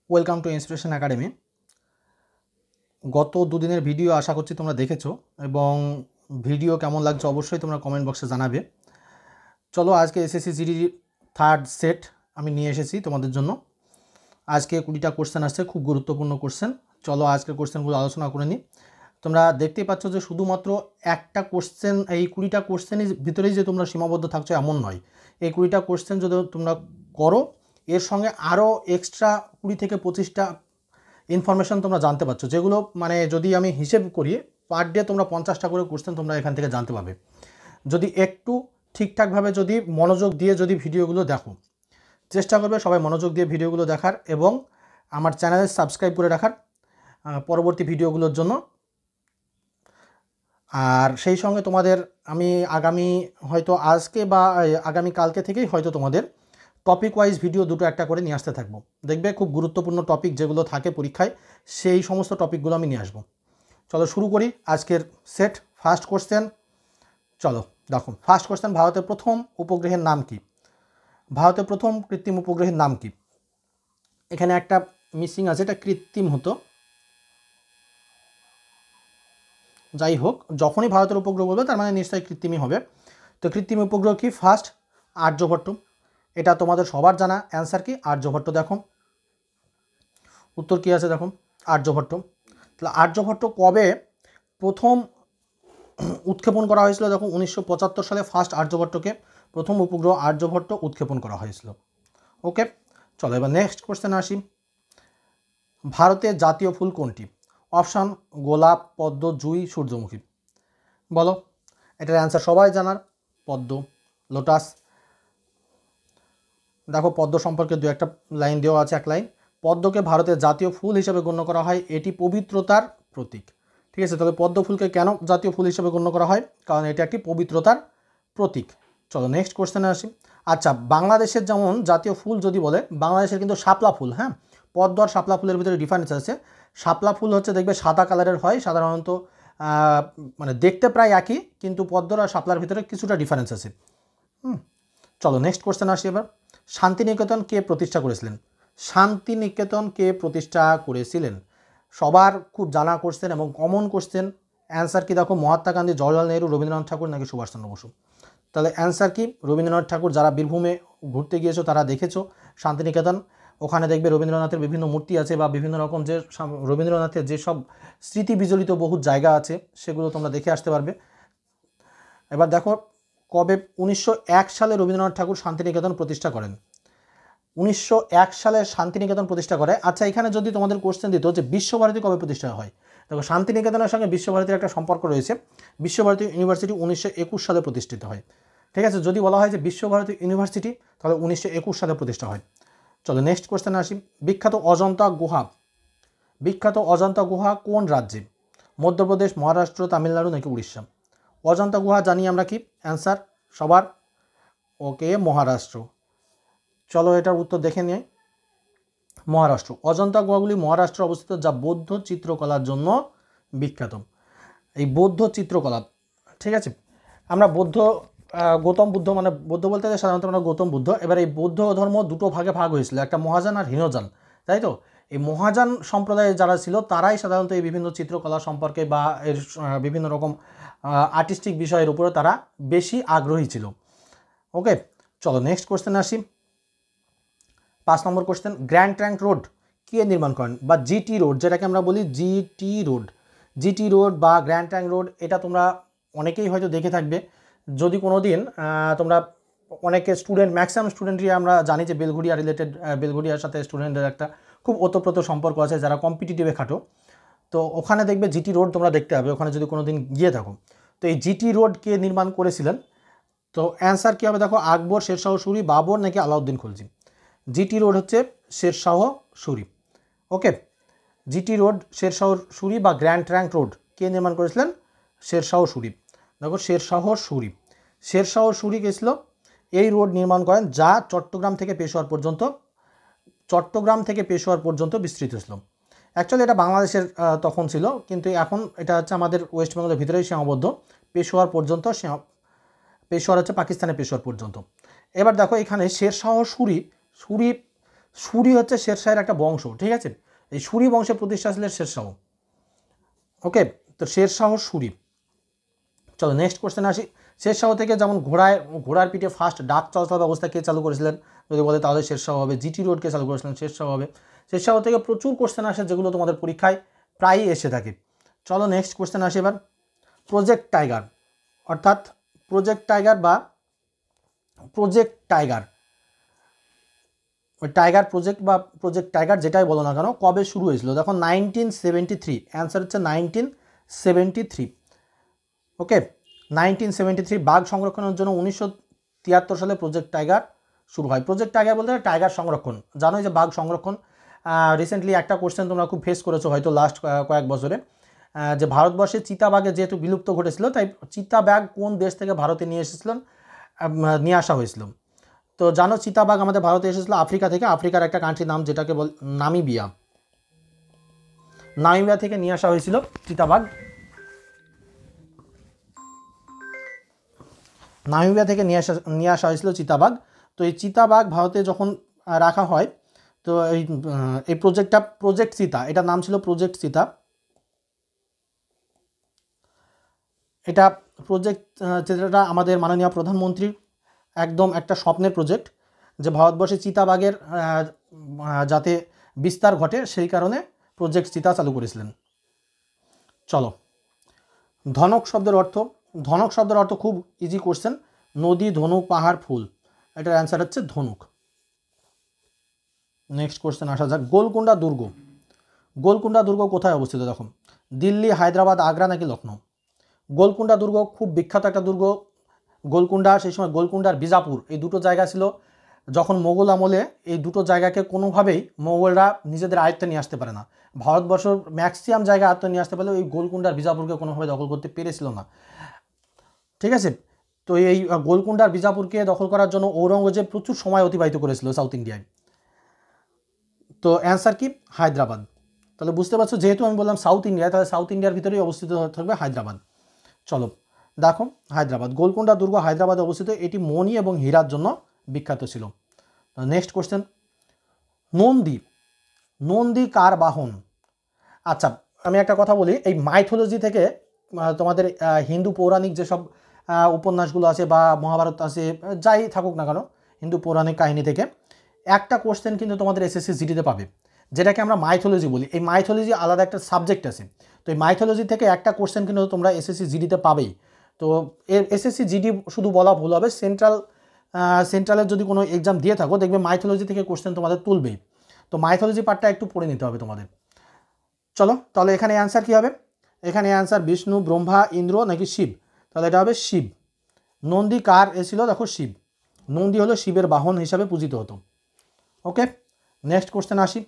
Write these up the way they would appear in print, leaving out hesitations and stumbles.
Welcome to inspiration academy. গত দুদিনের video আশা করছি তোমরা দেখেছো এবং ভিডিও কেমন লাগছে অবশ্যই তোমরা কমেন্ট বক্সে জানাবে। চলো আজকে এসএসসি জিডি থার্ড সেট আমি নিয়ে এসেছি তোমাদের জন্য। আজকে 20টা কোশ্চেন আসছে, খুব গুরুত্বপূর্ণ কোশ্চেন। চলো আজকের কোশ্চেনগুলো আলোচনা করে নিই। তোমরা দেখতেই পাচ্ছ যে শুধুমাত্র একটা কোশ্চেন, এই 20টা কোশ্চেনের ভিতরেই যে তোমরা সীমাবদ্ধ থাকছো এমন নয়। এই 20টা কোশ্চেন যদি তোমরা করো, এর সঙ্গে আরও এক্সট্রা 20 থেকে 25টা ইনফরমেশন তোমরা জানতে পারছো, যেগুলো মানে যদি আমি হিসেব করি পার ডে তোমরা 50টা করে কোশ্চেন তোমরা এখান থেকে জানতে পারবে, যদি একটু ঠিকঠাকভাবে যদি মনোযোগ দিয়ে যদি ভিডিওগুলো দেখো। চেষ্টা করবে সবাই মনোযোগ দিয়ে ভিডিওগুলো দেখার এবং আমার চ্যানেলে সাবস্ক্রাইব করে রাখার পরবর্তী ভিডিওগুলোর জন্য। আর সেই সঙ্গে তোমাদের আমি আগামী হয়তো আজকে বা আগামী কালকে থেকেই হয়তো তোমাদের টপিক ওয়াইজ ভিডিও দুটো একটা করে নিয়ে আসতে থাকবো। দেখবে খুব গুরুত্বপূর্ণ টপিক যেগুলো থাকে পরীক্ষায়, সেই সমস্ত টপিকগুলো আমি নিয়ে আসবো। চলো শুরু করি আজকের সেট। ফার্স্ট কোশ্চেন, চলো দেখো। ফার্স্ট কোশ্চেন, ভারতের প্রথম উপগ্রহের নাম কি? ভারতের প্রথম কৃত্রিম উপগ্রহের নাম কি? এখানে একটা মিসিং আছে, এটা কৃত্রিম হতো, যাই হোক যখনই ভারতের উপগ্রহ বলবে তার মানে নিশ্চয়ই কৃত্রিমই হবে। তো কৃত্রিম উপগ্রহ কি? ফার্স্ট আর্যভট্ট। এটা তোমাদের সবার জানা। অ্যান্সার কি? আর্যভট্ট। দেখো উত্তর কী আছে, দেখো আর্যভট্ট। তাহলে আর্যভট্ট কবে প্রথম উৎক্ষেপণ করা হয়েছিল? দেখো 1975 সালে ফার্স্ট আর্যভট্টকে প্রথম উপগ্রহ আর্যভট্ট উৎক্ষেপণ করা হয়েছিল। ওকে, চলো এবার নেক্সট কোশ্চেন আসি। ভারতের জাতীয় ফুল কোনটি? অপশান গোলাপ, পদ্ম, জুঁই, সূর্যমুখী। বলো। এটার অ্যান্সার সবাই জানার, পদ্ম, লোটাস। দেখো পদ্ম সম্পর্কে দু একটা লাইন দেওয়া আছে, এক লাইন। পদ্মকে ভারতের জাতীয় ফুল হিসেবে গণ্য করা হয়, এটি পবিত্রতার প্রতীক। ঠিক আছে, তবে পদ্ম ফুলকে কেন জাতীয় ফুল হিসেবে গণ্য করা হয়? কারণ এটা একটি পবিত্রতার প্রতীক। চলো নেক্সট কোশ্চেনে আসি। আচ্ছা, বাংলাদেশের যেমন জাতীয় ফুল যদি বলে, বাংলাদেশের কিন্তু শাপলা ফুল। হ্যাঁ, পদ্ম আর শাপলা ফুলের ভিতরে ডিফারেন্স আছে। শাপলা ফুল হচ্ছে দেখবে সাদা কালারের হয় সাধারণত, মানে দেখতে প্রায় একই, কিন্তু পদ্মর আর শাপলার ভিতরে কিছুটা ডিফারেন্স আছে। চলো নেক্সট কোশ্চেন আসি এবার। শান্তিনিকেতন কে প্রতিষ্ঠা করেছিলেন? শান্তিনিকেতন কে প্রতিষ্ঠা করেছিলেন? সবার খুব জানা কোশ্চেন এবং কমন কোশ্চেন। অ্যান্সার কি? দেখো মহাত্মা গান্ধী, জওহরলাল নেহরু, রবীন্দ্রনাথ ঠাকুর নাকি সুভাষচন্দ্র বসু? তাহলে অ্যান্সার কি? রবীন্দ্রনাথ ঠাকুর। যারা বীরভূমে ঘুরতে গিয়েছো তারা দেখেছো শান্তিনিকেতন, ওখানে দেখবে রবীন্দ্রনাথের বিভিন্ন মূর্তি আছে বা বিভিন্ন রকম যে রবীন্দ্রনাথের যেসব স্মৃতি বিজড়িত বহু জায়গা আছে সেগুলো তোমরা দেখে আসতে পারবে। এবার দেখো কবে 1901 সালে রবীন্দ্রনাথ ঠাকুর শান্তিনিকেতন প্রতিষ্ঠা করেন। 1901 সালে শান্তিনিকেতন প্রতিষ্ঠা করে। আচ্ছা, এখানে যদি তোমাদের কোশ্চেন দিত যে বিশ্বভারতী কবে প্রতিষ্ঠা হয়, দেখো শান্তিনিকেতনের সঙ্গে বিশ্বভারতীর একটা সম্পর্ক রয়েছে। বিশ্বভারতী ইউনিভার্সিটি 1921 সালে প্রতিষ্ঠিত হয়। ঠিক আছে, যদি বলা হয় যে বিশ্বভারতী ইউনিভার্সিটি, তাহলে 1921 সালে প্রতিষ্ঠা হয়। চলো নেক্সট কোশ্চেনে আসি। বিখ্যাত অজন্তা গুহা, বিখ্যাত অজন্তা গুহা কোন রাজ্যে? মধ্যপ্রদেশ, মহারাষ্ট্র, তামিলনাড়ু নাকি উড়িষ্যা? অজন্তা গুহা জানি আমরা কি? অ্যান্সার সবার ওকে, মহারাষ্ট্র। চলো এটার উত্তর দেখে নিই। মহারাষ্ট্র। অজন্তা গুহাগুলি মহারাষ্ট্রে অবস্থিত, যা বৌদ্ধ চিত্রকলার জন্য বিখ্যাত। এই বৌদ্ধ চিত্রকলা, ঠিক আছে, আমরা বৌদ্ধ গৌতম বুদ্ধ, মানে বৌদ্ধ বলতে সাধারণত আমরা গৌতম বুদ্ধ। এবার এই বৌদ্ধ ধর্ম দুটো ভাগে ভাগ হয়েছিল, একটা মহাযান আর হীনযান, তাই তো? এই মহাযান সম্প্রদায়ে যারা ছিল তারাই সাধারণত এই বিভিন্ন চিত্রকলা সম্পর্কে বা এর বিভিন্ন রকম আর্টিস্টিক বিষয়ের উপরে তারা বেশি আগ্রহী ছিল। ওকে, চলো নেক্সট কোশ্চেনে আসি। 5 নম্বর কোশ্চেন, গ্র্যান্ড ট্রাঙ্ক রোড কে নির্মাণ করেন? বা জিটি রোড, যেটাকে আমরা বলি জিটি রোড, জিটি রোড বা গ্র্যান্ড ট্রাঙ্ক রোড, এটা তোমরা অনেকেই হয়তো দেখে থাকবে। যদি কোনো দিন তোমরা অনেকে স্টুডেন্ট, ম্যাক্সিমাম স্টুডেন্টই আমরা জানি যে বেলঘড়িয়া রিলেটেড, বেলঘড়িয়ার সাথে স্টুডেন্টের একটা খুব ওতপ্রোত সম্পর্ক আছে যারা কম্পিটিটিভে খাটো। তো ওখানে দেখবে জিটি রোড তোমরা দেখতে হবে ওখানে যদি কোনো দিন গিয়ে থাকো। তো এই জিটি রোড কে নির্মাণ করেছিলেন? তো অ্যান্সার কী হবে দেখো, আকবর, শেরশাহ সুরি, বাবর নাকি আলাউদ্দিন খলজি? জিটি রোড হচ্ছে শেরশাহ সুরি। ওকে, জিটি রোড শেরশাহ সুরি বা গ্র্যান্ড ট্রাঙ্ক রোড কে নির্মাণ করেছিলেন? শেরশাহ সুরি। দেখো শেরশাহ সুরি, শেরশাহ সুরি গেছিল এই রোড নির্মাণ করেন, যা চট্টগ্রাম থেকে পেশোয়ার পর্যন্ত, চট্টগ্রাম থেকে পেশোয়ার পর্যন্ত বিস্তৃত ছিল। অ্যাকচুয়ালি এটা বাংলাদেশের তখন ছিল, কিন্তু এখন এটা হচ্ছে আমাদের ওয়েস্ট বেঙ্গলের ভিতরেই সীমাবদ্ধ, পেশোয়ার পর্যন্ত, পেশোয়ার হচ্ছে পাকিস্তানের পেশোয়ার পর্যন্ত। এবার দেখো এখানে শেরশাহ সুরি, সুরি সুরি হচ্ছে শেরশাহের একটা বংশ, ঠিক আছে। এই সুরি বংশের প্রতিষ্ঠা ছিলেন শেরশাহ। ওকে, তো শেরশাহ সুরি। চলো নেক্সট কোশ্চেন আসি। শেরশাহ থেকে যেমন ঘোড়ার পিঠে ফার্স্ট ডাক চলাচল ব্যবস্থা কে চালু করেছিলেন, যদি বলে তাহলে শেরশাহ হবে। জিটি রোড কে চালু করেছিলেন, শেরশাহ হবে। শেরশাহ থেকে প্রচুর কোশ্চেন আসে যেগুলো তোমাদের পরীক্ষায় প্রায়ই এসে থাকে। চলো নেক্সট কোশ্চেন আসি এবার। প্রজেক্ট টাইগার, অর্থাৎ প্রজেক্ট টাইগার বা প্রজেক্ট টাইগার, ওই টাইগার প্রজেক্ট বা প্রজেক্ট টাইগার যেটাই বলো না কেন, কবে শুরু হয়েছিল? দেখো 1973, অ্যান্সার হচ্ছে 1973। ওকে, 1973 বাঘ সংরক্ষণের জন্য 1973 সালে প্রজেক্ট টাইগার শুরু হয়। প্রজেক্ট টাইগার বলতে টাইগার সংরক্ষণ, জানোই যে বাঘ সংরক্ষণ। রিসেন্টলি একটা কোশ্চেন তোমরা খুব ফেস করেছো হয়তো লাস্ট কয়েক বছরে, যে ভারতবর্ষে চিতাবাঘে যেহেতু বিলুপ্ত ঘটেছিল, তাই চিতাবাঘ কোন দেশ থেকে ভারতে নিয়ে আসা হয়েছিল। তো জানো চিতাবাঘ আমাদের ভারতে এসেছিল আফ্রিকা থেকে, আফ্রিকার একটা কান্ট্রির নাম যেটাকে নামিবিয়া। নামিবিয়া থেকে নিয়ে আসা হয়েছিল চিতাবাঘ। নামিবিয়া থেকে নিয়ে আসা হয়েছিল চিতাবাঘ। তো এই চিতাবাঘ ভারতে যখন রাখা হয়, তো এই প্রজেক্ট চিতা, এটার নাম ছিল প্রজেক্ট চিতা। এটা প্রজেক্ট চিতাটা আমাদের মাননীয় প্রধানমন্ত্রীর একদম একটা স্বপ্নের প্রজেক্ট, যে ভারতবর্ষে চিতাবাঘের যাতে বিস্তার ঘটে সেই কারণে প্রজেক্ট চিতা চালু করেছিলেন। চলো, ধনক শব্দের অর্থ খুব ইজি কোশ্চেন, নদী, ধনুক, পাহাড়, ফুল। এটার অ্যান্সার হচ্ছে ধনুক। নেক্সট কোশ্চেন আসা যাক। গোলকুন্ডা দুর্গ কোথায় অবস্থিত? দেখো, দিল্লি, হায়দ্রাবাদ, আগ্রা নাকি লখনৌ? গোলকুন্ডা দুর্গ খুব বিখ্যাত একটা দুর্গ। গোলকুন্ডা, সেই সময় গোলকুন্ডার বিজাপুর, এই দুটো জায়গা ছিল। যখন মোগল আমলে এই দুটো জায়গাকে কোনোভাবেই মোগলরা নিজেদের আয়ত্তে নিয়ে আসতে পারে না। ভারতবর্ষের ম্যাক্সিমাম জায়গা আয়ত্তে নিয়ে আসতে পারলে ওই গোলকুন্ডার বিজাপুরকে কোনোভাবে দখল করতে পেরেছিল না, ঠিক আছে। তো এই গোলকুন্ডার বিজাপুরকে দখল করার জন্য ঔরঙ্গজেব প্রচুর সময় অতিবাহিত করেছিল সাউথ ইন্ডিয়ায়। তো অ্যান্সার কি? হায়দ্রাবাদ। তাহলে বুঝতে পারছো, যেহেতু আমি বললাম সাউথ ইন্ডিয়া, তাহলে সাউথ ইন্ডিয়ার ভিতরেই অবস্থিত থাকবে হায়দ্রাবাদ। চলো দেখো, হায়দ্রাবাদ, গোলকুন্ডা দুর্গ হায়দ্রাবাদে অবস্থিত। এটি মণি এবং হীরার জন্য বিখ্যাত ছিল। নেক্সট কোশ্চেন, নন্দী কার বাহন? আচ্ছা, আমি একটা কথা বলি, এই মাইথোলজি থেকে তোমাদের হিন্দু পৌরাণিক যেসব উপন্যাসগুলো আছে বা মহাভারত আছে, যাই থাকুক না কেন, হিন্দু পৌরাণিক কাহিনী থেকে একটা কোশ্চেন কিন্তু তোমাদের এসএসসি জিডিতে পাবে, যেটাকে আমরা মাইথোলজি বলি। এই মাইথোলজি আলাদা একটা সাবজেক্ট আছে। তো এই মাইথোলজি থেকে একটা কোশ্চেন কিন্তু তোমরা এসএসসি জিডিতে পাবেই। তো এর এসএসসি জিডি শুধু বলা ভুল হবে, সেন্ট্রালের যদি কোনো এক্সাম দিয়ে থাকো দেখবে মাইথোলজি থেকে কোশ্চেন তোমাদের তুলবেই। তো মাইথোলজি পার্টটা একটু পড়ে নিতে হবে তোমাদের। চলো তাহলে এখানে অ্যান্সার কী হবে? এখানে অ্যান্সার বিষ্ণু, ব্রহ্মা, ইন্দ্র নাকি শিব? তাহলে এটা হবে শিব। নন্দী কার এসেছিল? দেখো শিব। নন্দী হলো শিবের বাহন হিসাবে পূজিত হতো। ওকে, নেক্সট কোশ্চেন আসি।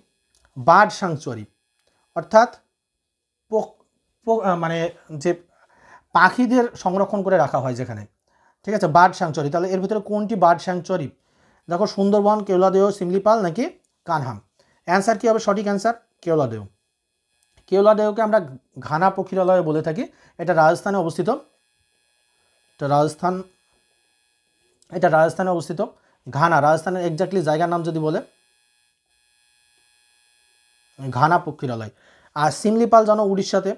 বার্ড স্যাংচুয়ারি, অর্থাৎ মানে যে পাখিদের সংরক্ষণ করে রাখা হয় যেখানে, ঠিক আছে, বার্ড স্যাংচুয়ারি। তাহলে এর ভিতরে কোনটি বার্ড স্যাংচুয়ারি? দেখো, সুন্দরবন, কেওলাদেও, শিমলিপাল নাকি কানহা? অ্যান্সার কী হবে? সঠিক অ্যান্সার কেওলাদেও। কেওলাদেওকে আমরা ঘানা পক্ষীরালয় বলে থাকি। এটা রাজস্থানে অবস্থিত। এটা রাজস্থানে অবস্থিত। ঘানা, রাজস্থানের এক্স্যাক্টলি জায়গার নাম যদি বলে, ঘানা পক্ষীরালয়। আর শিমলিপাল জানো উড়িষ্যাতে।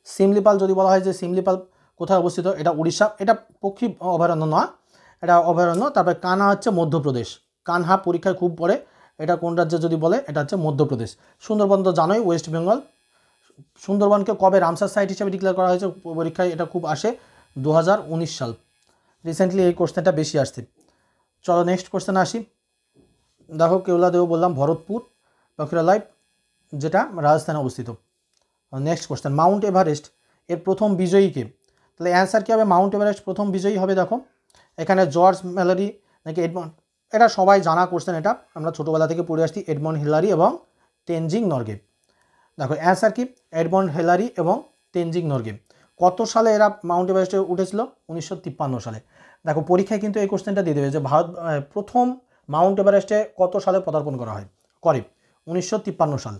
শিমলিপাল যদি বলা হয় যে শিমলিপাল কোথায় অবস্থিত, এটা উড়িষ্যা। এটা পক্ষী অভয়ারণ্য নয়, এটা অভয়ারণ্য। তারপরে কানহা হচ্ছে মধ্যপ্রদেশ। কানহা পরীক্ষায় খুব পড়ে। এটা কোন রাজ্যে যদি বলে, এটা হচ্ছে মধ্যপ্রদেশ। সুন্দরবন তো জানোই ওয়েস্ট বেঙ্গল। সুন্দরবনকে কবে রামসার সাইট হিসেবে ডিক্লেয়ার করা হয়েছে পরীক্ষায়, এটা খুব আসে 2019 সাল। রিসেন্টলি এই কোশ্চেনটা বেশি আসছে। চলো নেক্সট কোশ্চেন আসি। দেখো, কেওলাদেও বললাম ভরতপুর পক্ষীরালয়, যেটা রাজস্থানে অবস্থিত। নেক্সট কোশ্চেন, মাউন্ট এভারেস্ট এর প্রথম বিজয়ীকে? তাহলে অ্যান্সার কী হবে? মাউন্ট এভারেস্ট প্রথম বিজয়ী হবে, দেখো এখানে জর্জ ম্যালারি নাকি এডমন্ড? এটা সবাই জানা কোশ্চেন, এটা আমরা ছোটোবেলা থেকে পড়ে আসছি, এডমন্ড হিলারি এবং তেনজিং নরগে। দেখো অ্যান্সার কি? এডমন্ড হিলারি এবং তেনজিং নরগে। কত সালে এরা মাউন্ট এভারেস্টে উঠেছিল? 1953 সালে। দেখো পরীক্ষায় কিন্তু এই কোশ্চেনটা দিয়ে দেবে যে প্রথম মাউন্ট এভারেস্টে কত সালে পদার্পণ করা হয়, 1953 সাল।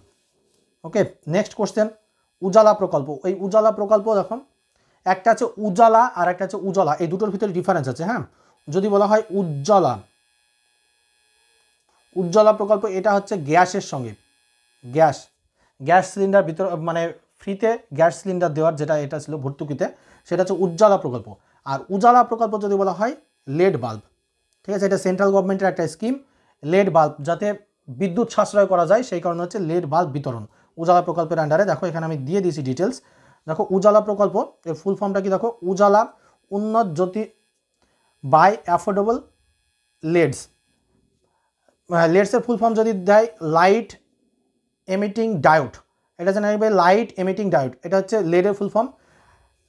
ওকে, নেক্সট কোশ্চেন, উজালা প্রকল্প। এই উজালা প্রকল্প দেখো, একটা আছে উজালা আর একটা আছে উজালা, এই দুটোর ভিতরে ডিফারেন্স আছে। হ্যাঁ, যদি বলা হয় উজ্জ্বলা, উজ্জ্বলা প্রকল্প এটা হচ্ছে গ্যাসের সঙ্গে গ্যাস সিলিন্ডার মানে ফ্রিতে গ্যাস সিলিন্ডার দেওয়ার যেটা এটা ছিল ভর্তুকিতে, সেটা হচ্ছে উজ্জ্বলা প্রকল্প। আর উজালা প্রকল্প যদি বলা হয় লেড বাল্ব, ঠিক আছে, এটা সেন্ট্রাল গভর্নমেন্টের একটা স্কিম, লেড বাল্ব যাতে বিদ্যুৎ সাশ্রয় করা যায় সেই কারণে হচ্ছে লেড বাল্ব বিতরণ উজালা প্রকল্পের আন্ডারে। দেখো এখানে আমি দিয়ে দিয়েছি ডিটেলস। দেখো উজালা প্রকল্প এর ফুল ফর্মটা কি, দেখো উজালা উন্নত জ্যোতি বাই অ্যাফোর্ডেবল লেডস। লেডসের ফুল ফর্ম যদি দেয় লাইট এমিটিং ডায়োড, এটা জানা যাবে লাইট এমিটিং ডায়োড, এটা হচ্ছে লেডের ফুল ফর্ম।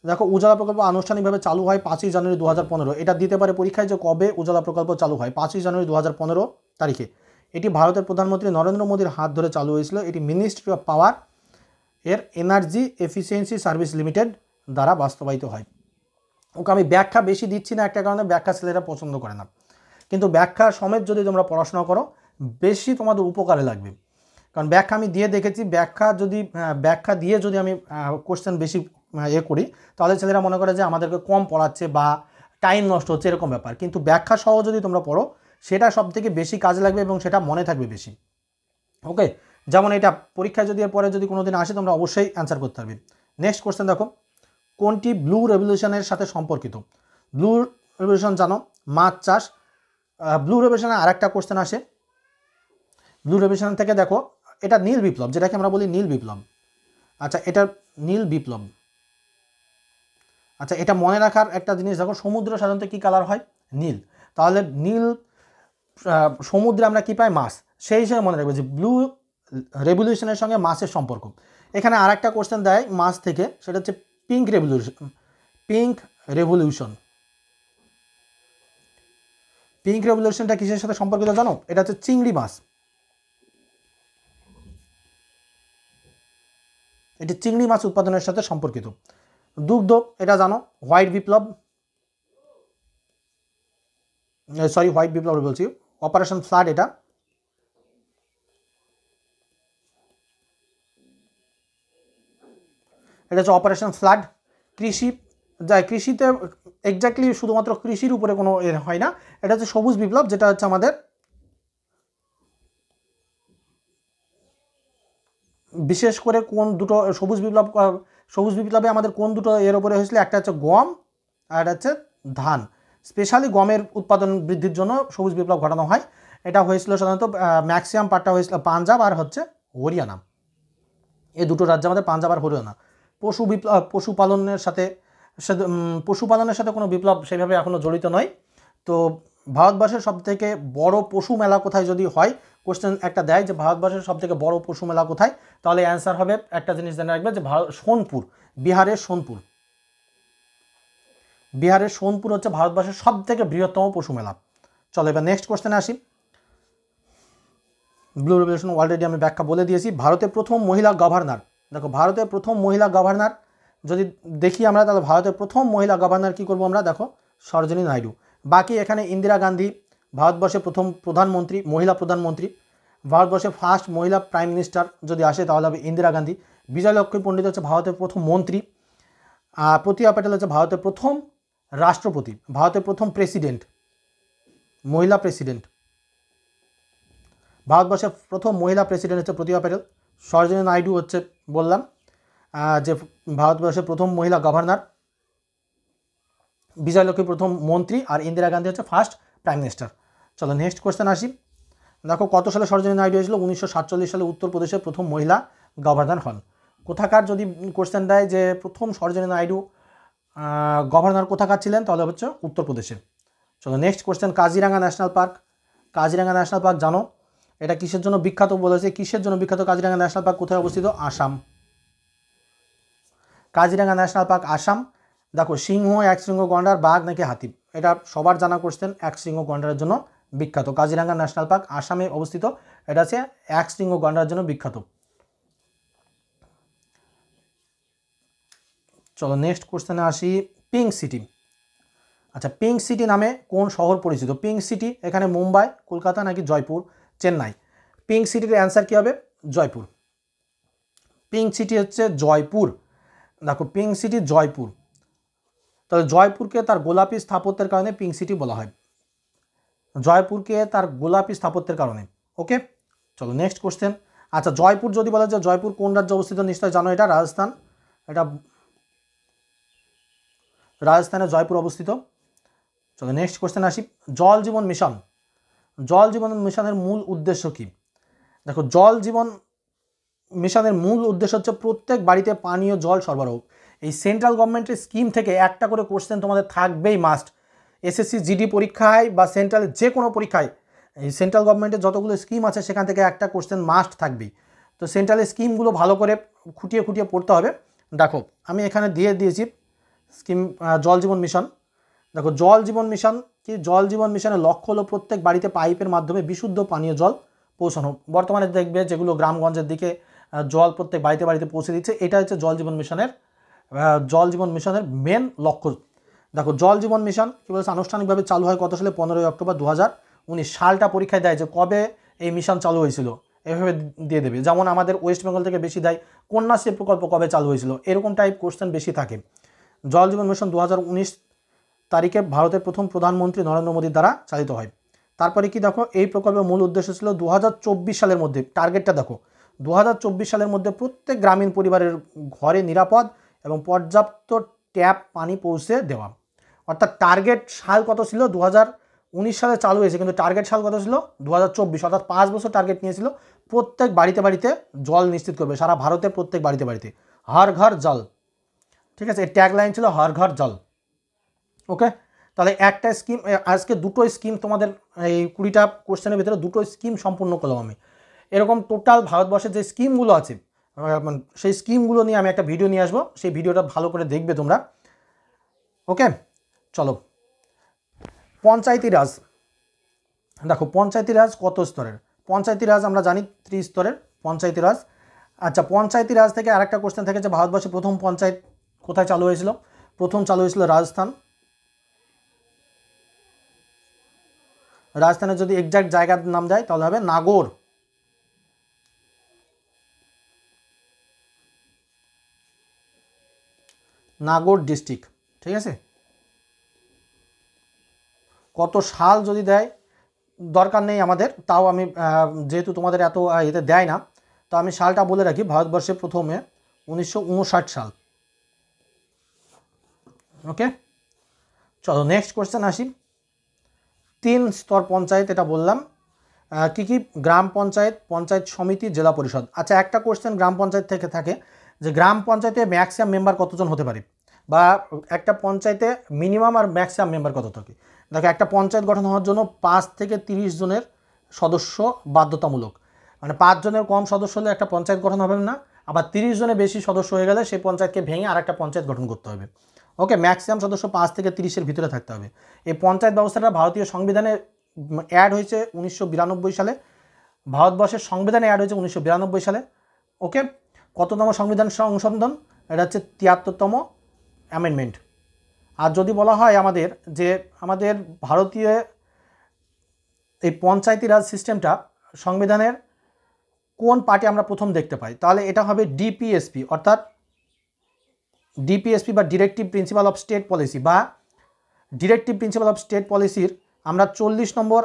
দেখো উজালা প্রকল্প আনুষ্ঠানিকভাবে চালু হয় 5ই জানুয়ারি 2015। এটা দিতে পারে পরীক্ষায় যে কবে উজালা প্রকল্প চালু হয়, 5ই জানুয়ারি 2015 তারিখে। এটি ভারতের প্রধানমন্ত্রী নরেন্দ্র মোদীর হাত ধরে চালু হয়েছিল। এটি মিনিস্ট্রি অফ পাওয়ার এর এনার্জি এফিসিয়েন্সি সার্ভিস লিমিটেড দ্বারা বাস্তবায়িত হয়। ওকে আমি ব্যাখ্যা বেশি দিচ্ছি না, একটা কারণে ব্যাখ্যা ছেলেরা পছন্দ করে না, কিন্তু ব্যাখ্যা সমেত যদি তোমরা পড়াশোনা করো বেশি তোমাদের উপকারে লাগবে। কারণ ব্যাখ্যা আমি দিয়ে দেখেছি, ব্যাখ্যা দিয়ে যদি আমি কোশ্চেন বেশি করি তাহলে ছেলেরা মনে করে যে আমাদেরকে কম পড়াচ্ছে বা টাইম নষ্ট হচ্ছে এরকম ব্যাপার, কিন্তু ব্যাখ্যা সহ যদি তোমরা পড়ো সেটা সবথেকে বেশি কাজে লাগবে এবং সেটা মনে থাকবে বেশি। ওকে, যেমন এটা পরীক্ষায় যদি এর পরে যদি কোনো দিন আসে তোমরা অবশ্যই অ্যান্সার করতে পারবে। নেক্সট কোশ্চেন দেখো, কোনটি ব্লু রেভলিউশনের সাথে সম্পর্কিত? ব্লু রেভলিউশন জানো, মাছ চাষ। ব্লু রেভলিউশনে আরেকটা কোশ্চেন আসে ব্লু রেভলিউশন থেকে, দেখো এটা নীল বিপ্লব, যেটাকে আমরা বলি নীল বিপ্লব। আচ্ছা এটা নীল বিপ্লব, আচ্ছা এটা মনে রাখার একটা জিনিস, দেখো সমুদ্র সাধারণত কী কালার হয়? নীল। তাহলে নীল সমুদ্রে আমরা কী পাই? মাছ। সেই হিসেবে মনে রাখবে যে ব্লু রেভলিউশনের সঙ্গে মাছের সম্পর্ক। এখানে আরেকটা কোশ্চেন দেয় মাছ থেকে, সেটা হচ্ছে পিঙ্ক রেভলিউশন। পিঙ্ক রেভলিউশনটা কিসের সাথে সম্পর্কিত জানো? এটা হচ্ছে চিংড়ি মাছ। এটি চিংড়ি মাছ উৎপাদনের সাথে সম্পর্কিত। দুগ্ধ এটা জানো, হোয়াইট বিপ্লব বলছি, অপারেশন ফ্লাড এটা। হচ্ছে অপারেশন ফ্লাড। কৃষিতে এক্স্যাক্টলি শুধুমাত্র কৃষির উপরে কোনো হয় না, এটা হচ্ছে সবুজ বিপ্লব, যেটা হচ্ছে আমাদের বিশেষ করে কোন দুটো সবুজ বিপ্লবে আমাদের কোন দুটো এর উপরে হয়েছিল? একটা হচ্ছে গম আর একটা হচ্ছে ধান। স্পেশালি গমের উৎপাদন বৃদ্ধির জন্য সবুজ বিপ্লব ঘটানো হয়। এটা হয়েছিল সাধারণত ম্যাক্সিমাম পার্টটা হয়েছিল পাঞ্জাব আর হচ্ছে হরিয়ানা, এই দুটো রাজ্য আমাদের, পাঞ্জাব আর হরিয়ানা। পশুপালনের সাথে কোনো বিপ্লব সেভাবে এখনও জড়িত নয়। তো ভারতবর্ষের সবথেকে বড় পশু মেলা কোথায় যদি হয়, কোশ্চেন একটা দেয় যে ভারতবর্ষের সবথেকে বড় পশু মেলা কোথায়, তাহলে অ্যান্সার হবে একটা জিনিস জেনে রাখবে যে সোনপুর, বিহারের সোনপুর হচ্ছে ভারতবর্ষের সবথেকে বৃহত্তম পশু মেলা। চলো এবার নেক্সট কোশ্চেনে আসি। ব্লু রেভলিউশন অলরেডি আমি ব্যাখ্যা বলে দিয়েছি। ভারতের প্রথম মহিলা গভর্নর, দেখো ভারতের প্রথম মহিলা গভর্নর যদি দেখি আমরা, তাহলে ভারতের প্রথম মহিলা গভর্নর কী করবো আমরা? দেখো সরোজিনী নাইডু। বাকি এখানে ইন্দিরা গান্ধী ভারতবর্ষের প্রথম প্রধানমন্ত্রী, মহিলা প্রধানমন্ত্রী। ভারতবর্ষের ফার্স্ট মহিলা প্রাইম মিনিস্টার যদি আসে তাহলে হবে ইন্দিরা গান্ধী। বিজয়লক্ষ্মী পণ্ডিত হচ্ছে ভারতের প্রথম মন্ত্রী। প্রতিভা প্যাটেল হচ্ছে ভারতের প্রথম রাষ্ট্রপতি, ভারতের প্রথম প্রেসিডেন্ট, মহিলা প্রেসিডেন্ট। ভারতবর্ষের প্রথম মহিলা প্রেসিডেন্ট হচ্ছে প্রতিভা প্যাটেল। সরোজিনী নাইডু হচ্ছে বললাম যে ভারতবর্ষের প্রথম মহিলা গভর্নর। বিজয়লক্ষ্মী প্রথম মন্ত্রী, আর ইন্দিরা গান্ধী হচ্ছে ফার্স্ট প্রাইম মিনিস্টার। চলো নেক্সট কোশ্চেন আসি। দেখো কত সালে সরোজিনী নাইডু হয়েছিল? 1947 সালে উত্তরপ্রদেশের প্রথম মহিলা গভর্নর হন। কোথাকার যদি কোশ্চেন দেয় যে প্রথম সরোজিনী নাইডু গভর্নর কোথাকার ছিলেন, তাহলে হচ্ছে উত্তরপ্রদেশে। চলো next question, Kaziranga national park. Kaziranga national park জানো এটা কিসের জন্য বিখ্যাত বলেছে? কিসের জন্য বিখ্যাত কাজিরাঙ্গা ন্যাশনাল পার্ক? কোথায় অবস্থিত? আসাম। Kaziranga national park Assam. দেখো সিংহ, এক শৃঙ্গ গন্ডার, বাঘ নাকি হাতি? এটা সবার জানা কোশ্চেন, এক শৃঙ্গ গন্ডারের জন্য বিখ্যাত। কাজিরাঙ্গা ন্যাশনাল পার্ক আসামে অবস্থিত, এটা হচ্ছে এক শৃঙ্গ গন্ডারের জন্য বিখ্যাত। চলো নেক্সট কোশ্চেনে আসি। পিঙ্ক সিটি, আচ্ছা পিঙ্ক সিটি নামে কোন শহর পরিচিত? পিঙ্ক সিটি এখানে মুম্বাই, কলকাতা নাকি জয়পুর, চেন্নাই? পিঙ্ক সিটির অ্যান্সার কী হবে? জয়পুর। পিঙ্ক সিটি হচ্ছে জয়পুর। দেখো পিঙ্ক সিটি জয়পুর, তাহলে জয়পুরকে তার গোলাপি স্থাপত্যের কারণে পিঙ্ক সিটি বলা হয়। জয়পুরকে তার গোলাপি স্থাপত্যের কারণে। ওকে, চলো নেক্সট কোশ্চেন। আচ্ছা, জয়পুর যদি বলা যায়, জয়পুর কোন রাজ্যে অবস্থিত নিশ্চয়ই জানো, এটা রাজস্থান। এটা রাজস্থানে জয়পুর অবস্থিত। চলো নেক্সট কোশ্চেন আসি। জল জীবন মিশন, জল জীবন মিশনের মূল উদ্দেশ্য কি? দেখো, জল জীবন মিশনের মূল উদ্দেশ্য হচ্ছে প্রত্যেক বাড়িতে পানীয় জল সরবরাহ। এই সেন্ট্রাল গভর্নমেন্টের স্কিম থেকে একটা করে কোশ্চেন তোমাদের থাকবেই মাস্ট। এসএসসি জিডি পরীক্ষায় বা সেন্ট্রালের যে কোনো পরীক্ষায় এই সেন্ট্রাল গভর্নমেন্টের যতগুলো স্কিম আছে সেখান থেকে একটা কোশ্চেন মাস্ট থাকবেই। তো সেন্ট্রালের স্কিমগুলো ভালো করে খুঁটিয়ে খুঁটিয়ে পড়তে হবে। দেখো, আমি এখানে দিয়ে দিয়েছি স্কিম জল জীবন মিশন। দেখো, জল জীবন মিশন কি? জল জীবন মিশনের লক্ষ্য হলো প্রত্যেক বাড়িতে পাইপের মাধ্যমে বিশুদ্ধ পানীয় জল পৌঁছানো। বর্তমানে দেখবে যেগুলো গ্রামগঞ্জের দিকে জল প্রত্যেক বাড়িতে বাড়িতে পৌঁছে দিচ্ছে, এটা হচ্ছে জল জীবন মিশনের মেন লক্ষ্য। দেখো, জল জীবন মিশন কী বলছে, আনুষ্ঠানিকভাবে চালু হয় কত সালে? 15ই অক্টোবর 2019। সালটা পরীক্ষায় দেয় যে কবে এই মিশন চালু হয়েছিল, এভাবে দিয়ে দেবে। যেমন আমাদের ওয়েস্ট বেঙ্গল থেকে বেশি দেয় কন্যাশ্রী প্রকল্প কবে চালু হয়েছিল, এরকম টাইপ কোশ্চেন বেশি থাকে। জল জীবন মিশন 2019 তারিখে ভারতের প্রথম প্রধানমন্ত্রী নরেন্দ্র মোদীর দ্বারা চালিত হয়। তারপরে কি দেখো, এই প্রকল্পের মূল উদ্দেশ্য ছিল 2024 সালের মধ্যে, টার্গেটটা দেখো, 2024 সালের মধ্যে প্রত্যেক গ্রামীণ পরিবারের ঘরে নিরাপদ এবং পর্যাপ্ত ট্যাপ পানি পৌঁছে দেওয়া। অর্থাৎ টার্গেট সাল কত ছিল? 2019 সালে চালু হয়েছে, কিন্তু টার্গেট সাল কত ছিল? 2024। অর্থাৎ 5 বছর টার্গেট নিয়েছিল প্রত্যেক বাড়িতে বাড়িতে জল নিশ্চিত করবে, সারা ভারতে প্রত্যেক বাড়িতে বাড়িতে, হর ঘর জল। ঠিক আছে, এই ট্যাগ লাইন ছিল হর ঘর জল। ওকে, তাহলে একটা স্কিম, আজকে দুটো স্কিম তোমাদের এই 20টা কোশ্চেনের ভিতরে দুটো স্কিম সম্পূর্ণ করলাম আমি। এরকম টোটাল ভারতবর্ষের যে স্কিমগুলো আছে সেই স্কিমগুলো নিয়ে আমি একটা ভিডিও নিয়ে আসবো, সেই ভিডিওটা ভালো করে দেখবে তোমরা। ওকে, চলো। পঞ্চায়েতি রাজ, দেখো পঞ্চায়েতি রাজ কত স্তরের? পঞ্চায়েতি রাজ আমরা জানি 3 স্তরের পঞ্চায়েতি রাজ। আচ্ছা, পঞ্চায়েতি রাজ থেকে আরেকটা কোশ্চেন থেকে যে ভারতবর্ষে প্রথম পঞ্চায়েত কোথায় চালু হয়েছিল? প্রথম চালু হয়েছিল রাজস্থান। রাজস্থানের যদি এক্সাক্ট জায়গার নাম দেয় তাহলে হবে নাগৌর। নাগৌর ডিস্ট্রিক্ট। ঠিক আছে, কত সাল যদি দেয় দরকার নেই আমাদের, তাও আমি যেহেতু তোমাদের এত এতে দেয় না, তো আমি সালটা বলে রাখি। ভারতবর্ষে প্রথমে 1959 সাল। ওকে, চলো নেক্সট কোশ্চেন আসি। 3 স্তর পঞ্চায়েত এটা বললাম, কি কি? গ্রাম পঞ্চায়েত, পঞ্চায়েত সমিতি, জেলা পরিষদ। আচ্ছা, একটা কোশ্চেন গ্রাম পঞ্চায়েত থেকে থাকে যে গ্রাম পঞ্চায়েতে ম্যাক্সিমাম মেম্বার কতজন হতে পারে, বা একটা পঞ্চায়েতে মিনিমাম আর ম্যাক্সিমাম মেম্বার কত থাকে? দেখো, একটা পঞ্চায়েত গঠন হওয়ার জন্য 5 থেকে 30 জনের সদস্য বাধ্যতামূলক। মানে 5 জনের কম সদস্য হলে একটা পঞ্চায়েত গঠন হবে না, আবার 30 জনের বেশি সদস্য হয়ে গেলে সেই পঞ্চায়েতকে ভেঙে আর একটা পঞ্চায়েত গঠন করতে হবে। ওকে, ম্যাক্সিমাম সদস্য 5 থেকে 30-এর ভিতরে থাকতে হবে। এই পঞ্চায়েত ব্যবস্থাটা ভারতীয় সংবিধানে অ্যাড হয়েছে 1992 সালে। ভারতবর্ষের সংবিধানে অ্যাড হয়েছে 1992 সালে। ওকে, কততম সংবিধান সংশোধন? এটা হচ্ছে 73তম অ্যামেন্ডমেন্ট। আর যদি বলা হয় আমাদের যে আমাদের ভারতীয় এই পঞ্চায়েতি রাজ সিস্টেমটা সংবিধানের কোন পার্টি আমরা প্রথম দেখতে পাই, তাহলে এটা হবে ডিপিএসপি, অর্থাৎ ডিপিএসপি বা directive principle of state policy, বা ডিরেক্টিভ প্রিন্সিপাল অফ স্টেট পলিসির আমরা 40 নম্বর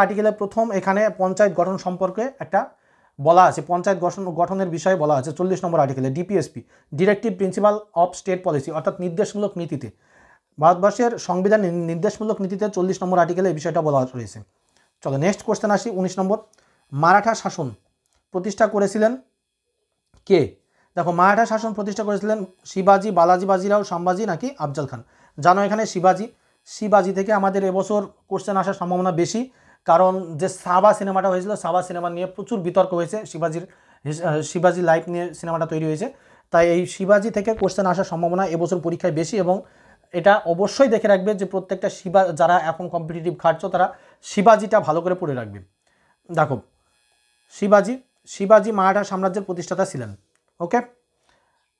আর্টিকেলে প্রথম এখানে পঞ্চায়েত গঠন সম্পর্কে একটা বলা আছে, পঞ্চায়েত গঠনের বিষয়ে বলা আছে 40 নম্বর আর্টিকেলে। DPSP, directive principle of state policy, অর্থাৎ নির্দেশমূলক নীতিতে, ভারতবর্ষের সংবিধান নির্দেশমূলক নীতিতে 40 নম্বর আর্টিকেলে এই বিষয়টা বলা রয়েছে। চলো নেক্সট কোশ্চেন আসি, 19 নম্বর। মারাঠা শাসন প্রতিষ্ঠা করেছিলেন কে? দেখো, মারাঠা শাসন প্রতিষ্ঠা করেছিলেন শিবাজি, বালাজি বাজিরাও, সম্ভাজি নাকি আফজল খান? জানো এখানে শিবাজি থেকে আমাদের এবছর কোশ্চেন আসার সম্ভাবনা বেশি, কারণ যে সাবা সিনেমাটা হয়েছিল, সাবা সিনেমা নিয়ে প্রচুর বিতর্ক হয়েছে, শিবাজি লাইফ নিয়ে সিনেমাটা তৈরি হয়েছে, তাই এই শিবাজি থেকে কোশ্চেন আসার সম্ভাবনা এবছর পরীক্ষায় বেশি। এবং এটা অবশ্যই দেখে রাখবে যে প্রত্যেকটা যারা এখন কম্পিটিটিভ খাটছো তারা শিবাজিটা ভালো করে পড়ে রাখবে। দেখো, শিবাজি মারাঠা সাম্রাজ্যের প্রতিষ্ঠাতা ছিলেন। ওকে,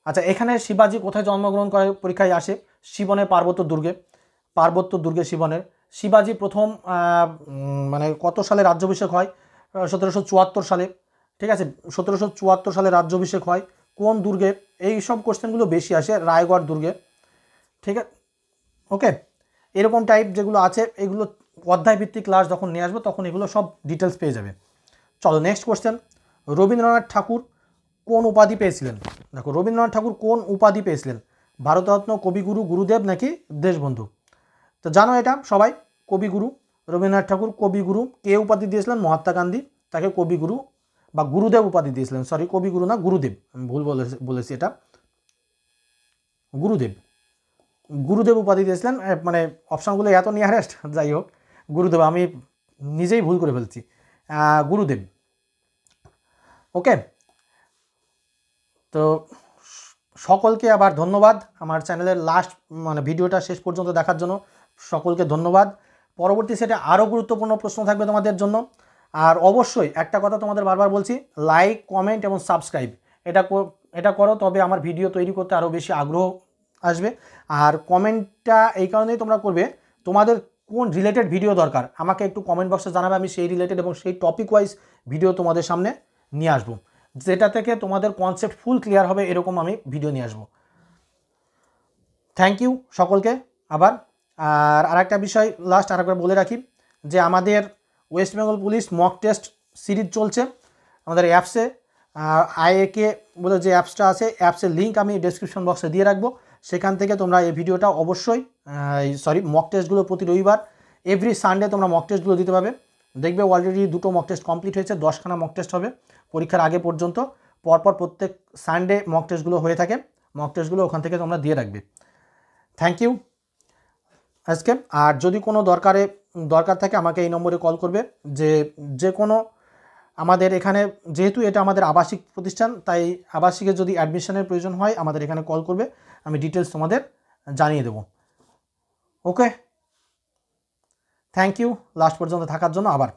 আচ্ছা, এখানে শিবাজি কোথায় জন্মগ্রহণ করে পরীক্ষায় আসে? শিবনের পার্বত্য দুর্গে শিবাজি প্রথম মানে কত সালে রাজ্যাভিষেক হয়? 1774 সালে। ঠিক আছে, 1774 সালে রাজ্যাভিষেক হয় কোন দুর্গে? এই সব কোশ্চেনগুলো বেশি আসে রায়গড় দুর্গে। ঠিক আছে, ওকে, এরকম টাইপ যেগুলো আছে এগুলো অধ্যায় ভিত্তিক ক্লাস যখন নিয়ে আসবো তখন এগুলো সব ডিটেলস পেয়ে যাবে। চলো নেক্সট কোশ্চেন, রবীন্দ্রনাথ ঠাকুর কোন উপাধি পেয়েছিলেন? দেখো রবীন্দ্রনাথ ঠাকুর কোন উপাধি পেয়েছিলেন? ভারতরত্ন, কবিগুরু, গুরুদেব নাকি দেশবন্ধু? তো জানো এটা সবাই, কবিগুরু। রবীন্দ্রনাথ ঠাকুর কবিগুরু। কে উপাধি দিয়েছিলেন? মহাত্মা গান্ধী তাকে কবিগুরু বা গুরুদেব উপাধি দিয়েছিলেন। সরি, কবিগুরু না, গুরুদেব, আমি ভুল বলেছি এটা, গুরুদেব। গুরুদেব উপাধি দিয়েছিলেন। মানে অপশানগুলো এত নিয়ারেস্ট, যাই হোক গুরুদেব, আমি নিজেই ভুল করে ফেলছি, গুরুদেব। ওকে, তো সকলকে আবার ধন্যবাদ আমার চ্যানেলের লাস্ট মানে ভিডিওটা শেষ পর্যন্ত দেখার জন্য। সকলকে ধন্যবাদ। পরবর্তী সেটে আরও গুরুত্বপূর্ণ প্রশ্ন থাকবে তোমাদের জন্য। আর অবশ্যই একটা কথা তোমাদের বারবার বলছি, লাইক, কমেন্ট এবং সাবস্ক্রাইব এটা করো, তবে আমার ভিডিও তৈরি করতে আরও বেশি আগ্রহ আসবে। আর কমেন্টটা এই কারণেই তোমরা করবে, তোমাদের কোন রিলেটেড ভিডিও দরকার আমাকে একটু কমেন্ট বক্সে জানাবে, আমি সেই রিলেটেড এবং সেই টপিক ওয়াইজ ভিডিও তোমাদের সামনে নিয়ে আসবো, যেটা থেকে তোমাদের কনসেপ্ট ফুল ক্লিয়ার হবে এরকম আমি ভিডিও নিয়ে আসবো। থ্যাংক ইউ সকলকে আবার। আর আরেকটা বিষয় লাস্ট আরেকবার বলে রাখি, যে আমাদের West Bengal police mock test series চলছে আমাদের অ্যাপসে, আইএকে বলে যে অ্যাপসটা আছে, অ্যাপসের লিঙ্ক আমি ডেসক্রিপশন বক্সে দিয়ে রাখবো। সেখান থেকে তোমরা এই ভিডিওটা অবশ্যই মক টেস্টগুলো প্রতি রবিবার এভরি সানডে তোমরা মক টেস্টগুলো দিতে পারবে। দেখবে অলরেডি 2টো মক টেস্ট কমপ্লিট হয়েছে, 10খানা মক টেস্ট হবে পরীক্ষার আগে পর্যন্ত। পরপর প্রত্যেক সানডে মক টেস্টগুলো হয়ে থাকে, মক টেস্টগুলো ওখান থেকে তোমরা দিয়ে রাখবে। থ্যাংক ইউ আজকে। আর যদি কোনো দরকার থাকে আমাকে এই নম্বরে কল করবে। যে কোনো আমাদের এখানে, যেহেতু এটা আমাদের আবাসিক প্রতিষ্ঠান, তাই আবাসিকে যদি অ্যাডমিশনের প্রয়োজন হয় আমাদের এখানে কল করবে, আমি ডিটেলস তোমাদের জানিয়ে দেব। ওকে, থ্যাংক ইউ লাস্ট পর্যন্ত থাকার জন্য আবার।